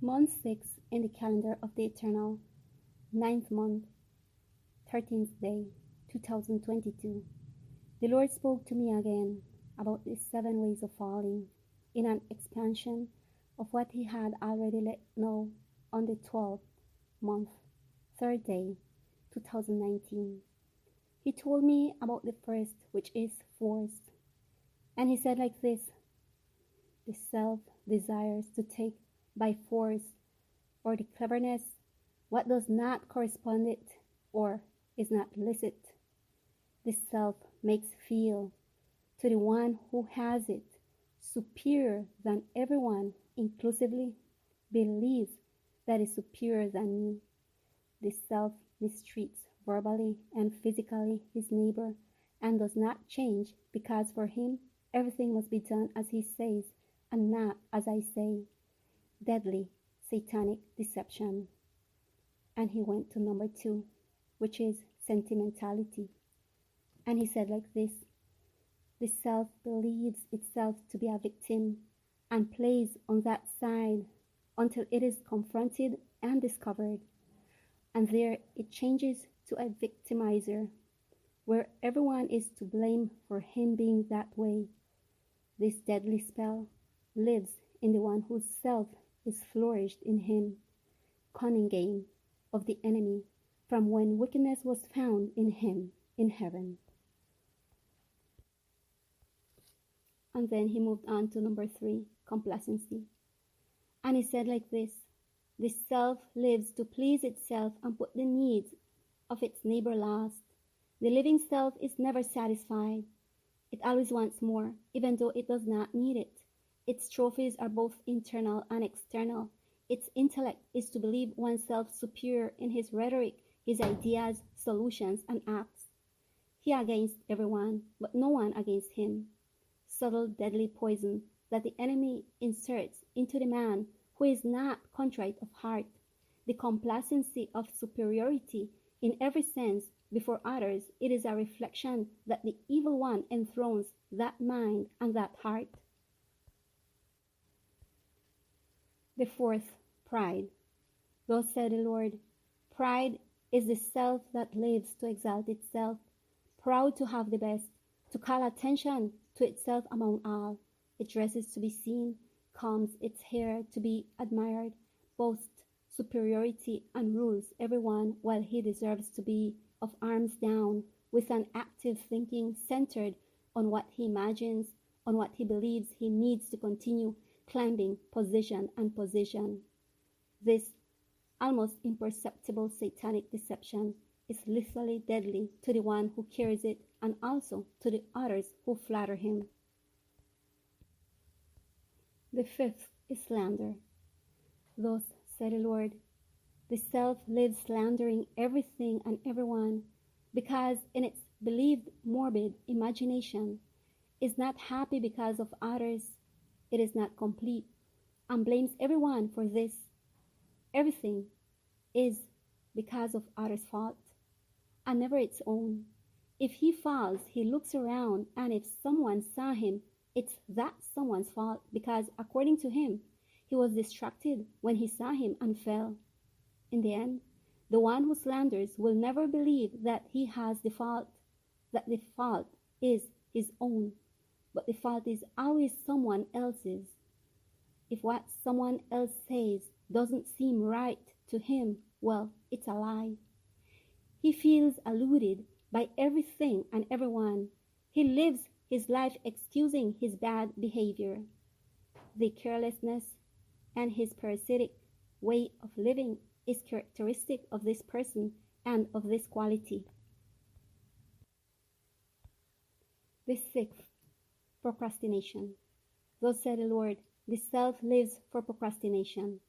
Month 6 in the calendar of the Eternal, ninth month, 13th day, 2022. The Lord spoke to me again about the 7 ways of falling in an expansion of what He had already let know on the 12th month, 3rd day, 2019. He told me about the first, which is force. And He said like this: the self desires to take by force, or the cleverness, what does not correspond it, or is not licit. The self makes feel to the one who has it superior than everyone, inclusively believes that is superior than me. The self mistreats verbally and physically his neighbor and does not change, because for him everything must be done as he says and not as I say. Deadly satanic deception. And he went to number 2, which is sentimentality. And he said like this: the self believes itself to be a victim and plays on that side until it is confronted and discovered. And there it changes to a victimizer, where everyone is to blame for him being that way. This deadly spell lives in the one whose self is flourished in him. Cunning game of the enemy from when wickedness was found in him in heaven. And then he moved on to number 3, complacency. And he said like this: the self lives to please itself and put the needs of its neighbor last. The living self is never satisfied. It always wants more, even though it does not need it. Its trophies are both internal and external. Its intellect is to believe oneself superior in his rhetoric, his ideas, solutions, and acts. He against everyone, but no one against him. Subtle, deadly poison that the enemy inserts into the man who is not contrite of heart. The complacency of superiority in every sense before others, it is a reflection that the evil one enthrones that mind and that heart. The 4th, pride. Thus said the Lord: pride is the self that lives to exalt itself, proud to have the best, to call attention to itself among all. It dresses to be seen, combs its hair to be admired, boasts superiority, and rules everyone while he deserves to be of arms down, with an active thinking centered on what he imagines, on what he believes he needs to continue climbing position and position. This almost imperceptible satanic deception is lethally deadly to the one who carries it and also to the others who flatter him. The 5th is slander. Thus said the Lord: the self lives slandering everything and everyone, because in its believed morbid imagination is not happy because of others. It is not complete, and blames everyone for this. Everything is because of others' fault, and never its own. If he falls, he looks around, and if someone saw him, it's that someone's fault, because according to him, he was distracted when he saw him and fell. In the end, the one who slanders will never believe that he has the fault, that the fault is his own, but the fault is always someone else's. If what someone else says doesn't seem right to him, well, it's a lie. He feels eluded by everything and everyone. He lives his life excusing his bad behavior. The carelessness and his parasitic way of living is characteristic of this person and of this quality. The 6th, procrastination. Thus said the Lord: the self lives for procrastination.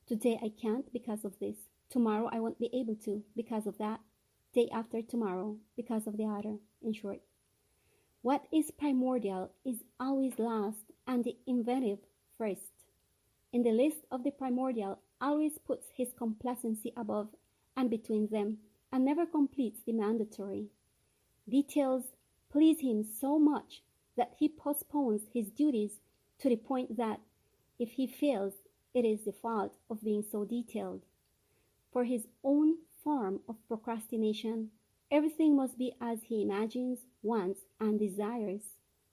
Today I can't because of this. Tomorrow I won't be able to because of that. Day after tomorrow because of the other. In short, what is primordial is always last, and the inventive first. In the list of the primordial always puts his complacency above and between them, and never completes the mandatory. Details please him so much that he postpones his duties to the point that if he fails, It is the fault of being so detailed. For his own form of procrastination, everything must be as he imagines, wants, and desires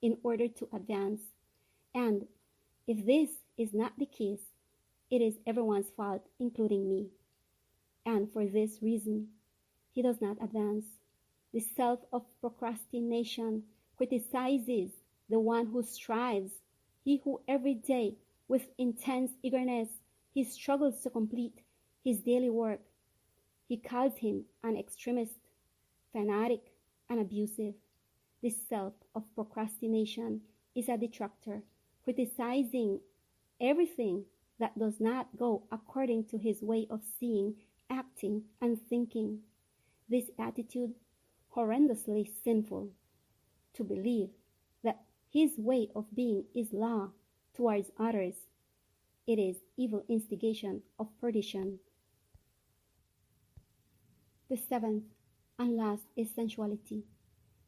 in order to advance. And if this is not the case, it is everyone's fault, including me. And for this reason, he does not advance. The self of procrastination criticizes the one who strives, he who every day, with intense eagerness, he struggles to complete his daily work. He calls him an extremist, fanatic, and abusive. The self of procrastination is a detractor, criticizing everything that does not go according to his way of seeing, acting, and thinking. This attitude, horrendously sinful, to believe that his way of being is law towards others. It is evil instigation of perdition. The seventh and last is sensuality.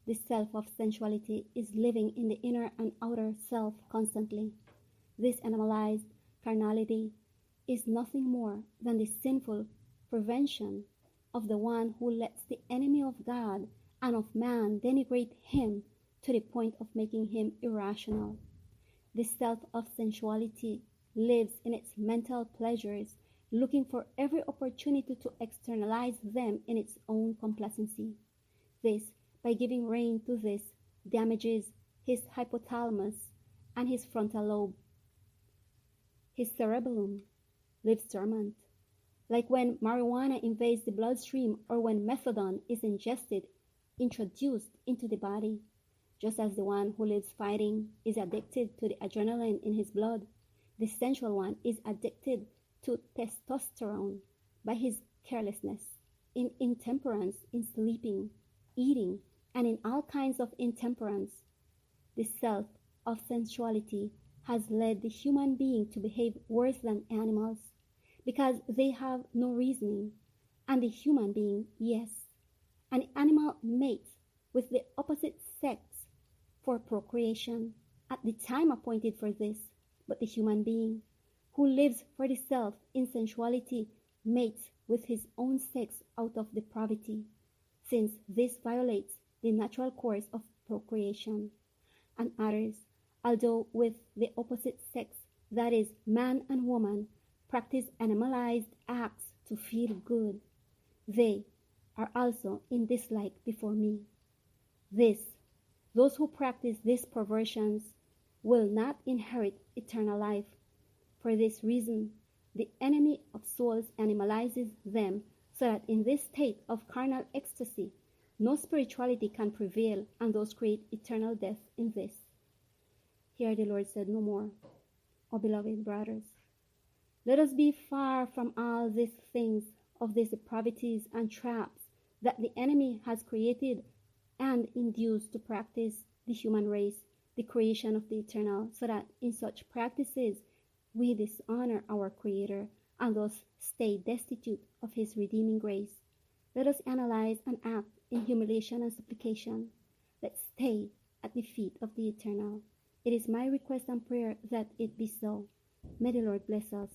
The self of sensuality is living in the inner and outer self constantly. This animalized carnality is nothing more than the sinful prevention of the one who lets the enemy of God and of man denigrate him to the point of making him irrational. The self of sensuality lives in its mental pleasures, looking for every opportunity to externalize them in its own complacency. This, by giving rein to this, damages his hypothalamus and his frontal lobe. His cerebellum lives dormant, like when marijuana invades the bloodstream or when methadone is introduced into the body. Just as the one who lives fighting is addicted to the adrenaline in his blood, the sensual one is addicted to testosterone by his carelessness, in intemperance, in sleeping, eating, and in all kinds of intemperance. The self of sensuality has led the human being to behave worse than animals, because they have no reasoning, and the human being, yes. An animal mates with the opposite sex for procreation at the time appointed for this, but the human being, who lives for the self in sensuality, mates with his own sex out of depravity, since this violates the natural course of procreation. And others, although with the opposite sex, that is, man and woman, practice animalized acts to feel good. They are also in dislike before me. Those who practice these perversions will not inherit eternal life. For this reason, the enemy of souls animalizes them so that in this state of carnal ecstasy, no spirituality can prevail, and those create eternal death in this. Here the Lord said no more. O beloved brothers, let us be far from all these things of these depravities and traps that the enemy has created and induced to practice the human race, the creation of the eternal, so that in such practices we dishonor our Creator and thus stay destitute of His redeeming grace. Let us analyze and act in humiliation and supplication. Let's stay at the feet of the eternal. It is my request and prayer that it be so. May the Lord bless us.